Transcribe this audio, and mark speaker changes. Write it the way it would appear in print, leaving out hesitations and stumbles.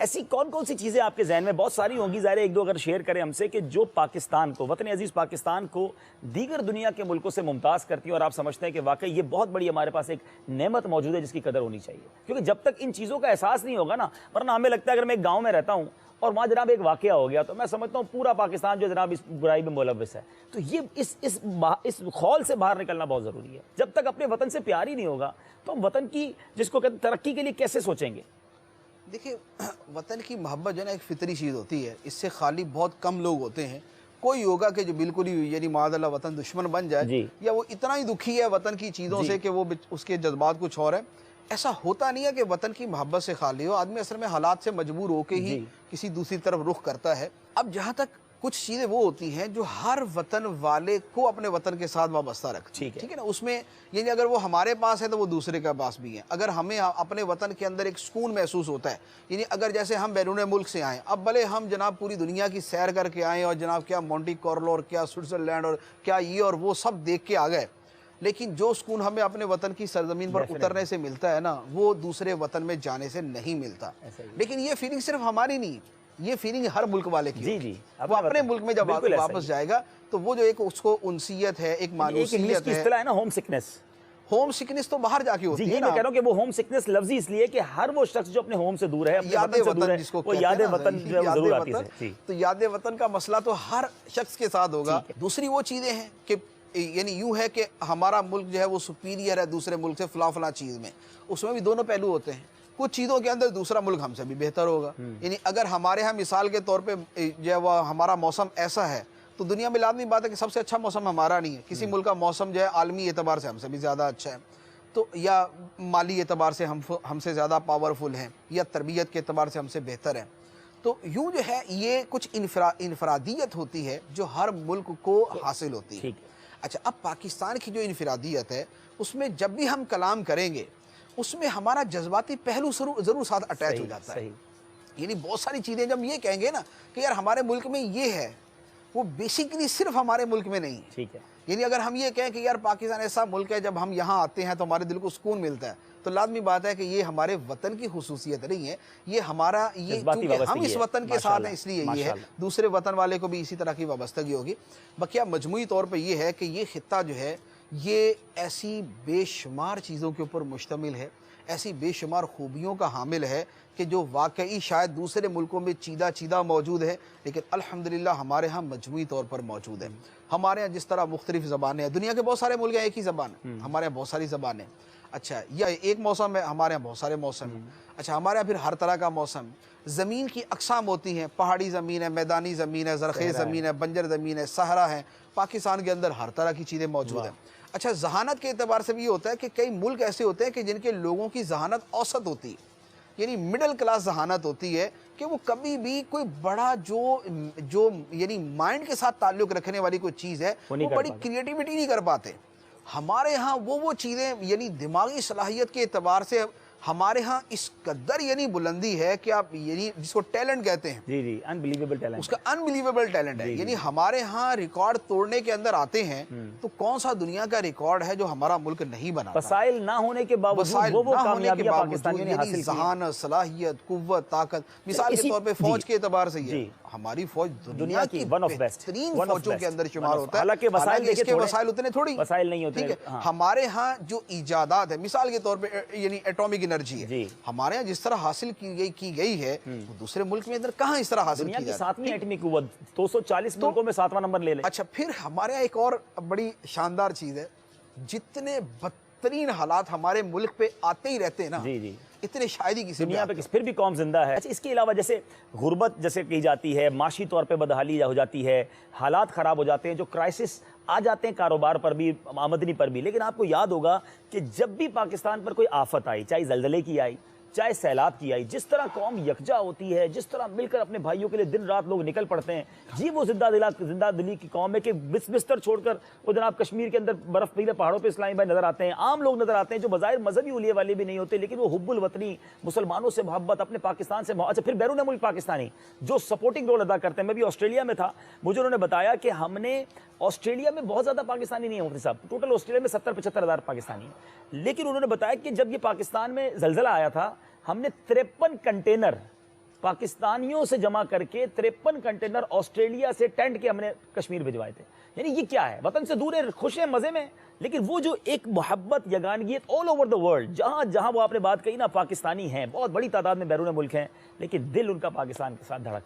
Speaker 1: ऐसी कौन कौन सी चीज़ें आपके जहन में, बहुत सारी होंगी ज़ाहिर, एक दो अगर शेयर करें हमसे, कि जो पाकिस्तान को, वतन अजीज़ पाकिस्तान को दीगर दुनिया के मुल्कों से मुमताज़ करती हैं और आप समझते हैं कि वाकई ये बहुत बड़ी हमारे पास एक नेमत मौजूद है जिसकी कदर होनी चाहिए? क्योंकि जब तक इन चीज़ों का एहसास नहीं होगा ना, वरना हमें लगता है अगर मैं एक गाँव में रहता हूँ और वहाँ जनाब एक वाक़या हो गया तो मैं समझता हूँ पूरा पाकिस्तान जो जनाब इस बुराई में मुलव्वस है। तो ये इस खौल से बाहर निकलना बहुत ज़रूरी है। जब तक अपने वतन से प्यार ही नहीं होगा तो हम वतन की, जिसको कहते हैं, तरक्की के लिए कैसे सोचेंगे?
Speaker 2: देखिए, वतन की मोहब्बत जो है ना एक फितरी चीज़ होती है, इससे खाली बहुत कम लोग होते हैं। कोई होगा कि जो बिल्कुल ही यानी माज़अल्लाह वतन दुश्मन बन जाए, या वो इतना ही दुखी है वतन की चीज़ों से कि वो उसके जज्बात कुछ और है। ऐसा होता नहीं है कि वतन की मोहब्बत से खाली हो। आदमी असल में हालात से मजबूर होकर ही किसी दूसरी तरफ रुख करता है। अब जहाँ तक कुछ चीज़ें वो होती हैं जो हर वतन वाले को अपने वतन के साथ वाबस्ता रखती है, ठीक है ना। उसमें यानी अगर वो हमारे पास है तो वो दूसरे के पास भी है। अगर हमें अपने वतन के अंदर एक सुकून महसूस होता है, यानी अगर जैसे हम बैरून मुल्क से आएँ, अब भले हम जनाब पूरी दुनिया की सैर करके आएँ और जनाब क्या मोंटी कार्लो और क्या स्विट्ज़रलैंड और क्या ये और वो सब देख के आ गए, लेकिन जो सुकून हमें अपने वतन की सरजमीन पर उतरने से मिलता है ना, वो दूसरे वतन में जाने से नहीं मिलता। लेकिन ये फीलिंग सिर्फ हमारी नहीं, ये फीलिंग हर मुल्क वाले की। जी जी, वो अपने मुल्क में जब वापस जाएगा तो वो जो एक उसको उनसियत है, एक मानूसियत है ना,
Speaker 1: होम सिकनेस।
Speaker 2: होम सिकनेस तो बाहर जाके होती है ना।
Speaker 1: मैं कह रहा हूं कि वो होम सिकनेस लफ्ज़ इसलिए कि हर वो शख्स जो अपने होम से दूर है,
Speaker 2: याद वतन जिसको
Speaker 1: वो याद वतन जरूर आती है।
Speaker 2: तो याद वतन का मसला तो हर शख्स के साथ होगा। दूसरी वो चीजें हैं कि यानी यूं है कि हमारा मुल्क जो है वो सुपीरियर है दूसरे मुल्क से फला चीज में, उसमें भी दोनों पहलू होते हैं। कुछ चीज़ों के अंदर दूसरा मुल्क हमसे भी बेहतर होगा। यानी अगर हमारे यहाँ मिसाल के तौर पे जो है वह हमारा मौसम ऐसा है तो दुनिया में लाजमी बात है कि सबसे अच्छा मौसम हमारा नहीं है। किसी मुल्क का मौसम जो है आलमी एतबार से हमसे भी ज़्यादा अच्छा है, तो या माली एतबार से हमसे ज़्यादा पावरफुल हैं, या तरबियत के एतबार से हमसे बेहतर है। तो यूँ जो है ये कुछ इनफरादियत होती है जो हर मुल्क को हासिल होती है। अच्छा, अब पाकिस्तान की जो इनफरादियत है उसमें जब भी हम कलाम करेंगे उसमें हमारा जज्बाती पहलू ज़रूर साथ अटैच हो जाता है। यानी बहुत सारी चीज़ें जब ये कहेंगे ना कि यार हमारे मुल्क में ये है, वो बेसिकली सिर्फ हमारे मुल्क में नहीं है। ठीक है, यानी अगर हम ये कहें कि यार पाकिस्तान ऐसा मुल्क है जब हम यहाँ आते हैं तो हमारे दिल को सुकून मिलता है, तो लाजमी बात है कि ये हमारे वतन की खुसूसियत नहीं है, ये हमारा ये क्योंकि हम इस वतन के साथ हैं इसलिए ये है, दूसरे वतन वाले को भी इसी तरह की वाबस्तगी होगी। बकिया मजमूई तौर पर यह है कि ये खित्ता जो है ये ऐसी बेशुमार चीज़ों के ऊपर मुश्तमिल है, ऐसी बेशुमार खूबियों का हामिल है कि जो वाकई शायद दूसरे मुल्कों में चीदा मौजूद है, लेकिन अल्हम्दुलिल्लाह हमारे यहाँ मजमूई तौर पर मौजूद है। हमारे यहाँ जिस तरह मुख्तलिफ ज़बानें हैं, दुनिया के बहुत सारे मुल्क हैं एक ही ज़बान, हमारे यहाँ बहुत सारी ज़बानें। अच्छा, या एक मौसम है, हमारे यहाँ बहुत सारे मौसम हैं। अच्छा, हमारे यहाँ फिर हर तरह का मौसम, ज़मीन की अक़साम होती हैं, पहाड़ी ज़मीन है, मैदानी ज़मीन है, ज़रख़ेज़ ज़मीन है, बंजर ज़मीन है, सहरा है। पाकिस्तान के अंदर हर तरह की चीज़ें मौजूद हैं। अच्छा, जहानत के एतबार से भी ये होता है कि कई मुल्क ऐसे होते हैं कि जिनके लोगों की जहानत औसत होती है, यानी मिडिल क्लास जहानत होती है कि वो कभी भी कोई बड़ा जो यानी माइंड के साथ ताल्लुक़ रखने वाली कोई चीज़ है वो बड़ी क्रिएटिविटी नहीं कर पाते। हमारे यहाँ वो चीज़ें यानी दिमागी सलाहियत के एतबार से हमारे यहाँ इस कदर यानी बुलंदी है कि आप यानी जिसको टैलेंट कहते हैं,
Speaker 1: जी जी, अनबिलीवेबल टैलेंट,
Speaker 2: उसका अनबिलीवेबल टैलेंट है। यानी हमारे यहाँ रिकॉर्ड तोड़ने के अंदर आते हैं तो कौन सा दुनिया का रिकॉर्ड है जो हमारा मुल्क नहीं बना।
Speaker 1: वसाइल ना होने के बावजूद वो कामयाबियां पाकिस्तान ने हासिल की,
Speaker 2: जहान, सलाहियत, कुव्वत, ताकत। मिसाल के तौर पे फौज के एतबार से ये हमारी फौज दुनिया की वन ऑफ बेहतरीन फौजों के अंदर शुमार होता है।
Speaker 1: हालांकि
Speaker 2: वसाइल उतने थोड़ी
Speaker 1: वसाइल नहीं होते।
Speaker 2: हमारे यहाँ जो इजादात है, मिसाल के तौर पे यानी एटॉमिक एनर्जी है, हमारे यहाँ जिस तरह हासिल की गई है वो दूसरे मुल्क में अंदर कहाँ इस तरह हासिल की जाती है।
Speaker 1: 7वीं एटॉमिक कुव्वत 240 मुल्कों में 7वां नंबर ले ले।
Speaker 2: अच्छा, फिर हमारे यहाँ एक और बड़ी शानदार चीज है, जितने बदतरीन हालात हमारे मुल्क पे आते ही रहते हैं ना, जी जी, इतने शायद ही किसी
Speaker 1: दुनिया पे फिर भी कौम जिंदा है। अच्छा, इसके अलावा जैसे गुर्बत जैसे की जाती है, माशी तौर पे बदहाली हो जाती है, हालात ख़राब हो जाते हैं, जो क्राइसिस आ जाते हैं कारोबार पर भी, आमदनी पर भी। लेकिन आपको याद होगा कि जब भी पाकिस्तान पर कोई आफत आई, चाहे जलजले की आई, चाहे सैलाब की आई, जिस तरह कौम यकजा होती है, जिस तरह मिलकर अपने भाइयों के लिए दिन रात लोग निकल पड़ते हैं, जी वो जिंदा दिली की कौम है कि बिस्तर छोड़कर वो जनाब कश्मीर के अंदर बर्फ पीले पहाड़ों पे इस्लामी भाई नजर आते हैं, आम लोग नजर आते हैं जो बज़ाहिर मजहबी उलिये वाले भी नहीं होते, लेकिन वो हुब्बुल वतनी, मुसलमानों से मोहब्बत, अपने पाकिस्तान से। अच्छा, फिर बैरून मुल्क पाकिस्तानी जो सपोर्टिंग रोल अदा करते हैं। मैं भी ऑस्ट्रेलिया में था, मुझे उन्होंने बताया कि हमने ऑस्ट्रेलिया में बहुत ज़्यादा पाकिस्तानी नहीं है मुफ्ती साहब, टोटल ऑस्ट्रेलिया में 70-75 हज़ार पाकिस्तानी हैं, लेकिन उन्होंने बताया कि जब ये पाकिस्तान में जलजला आया था हमने 53 कंटेनर पाकिस्तानियों से जमा करके 53 कंटेनर ऑस्ट्रेलिया से टेंट के हमने कश्मीर भिजवाए थे। यानी ये क्या है, वतन से दूर है, खुश है, मजे में, लेकिन वो जो एक मोहब्बत यगानगियत ऑल ओवर द वर्ल्ड, जहां जहां वो आपने बात कही ना, पाकिस्तानी हैं, बहुत बड़ी तादाद में बैरून मुल्क हैं, लेकिन दिल उनका पाकिस्तान के साथ धड़कता है।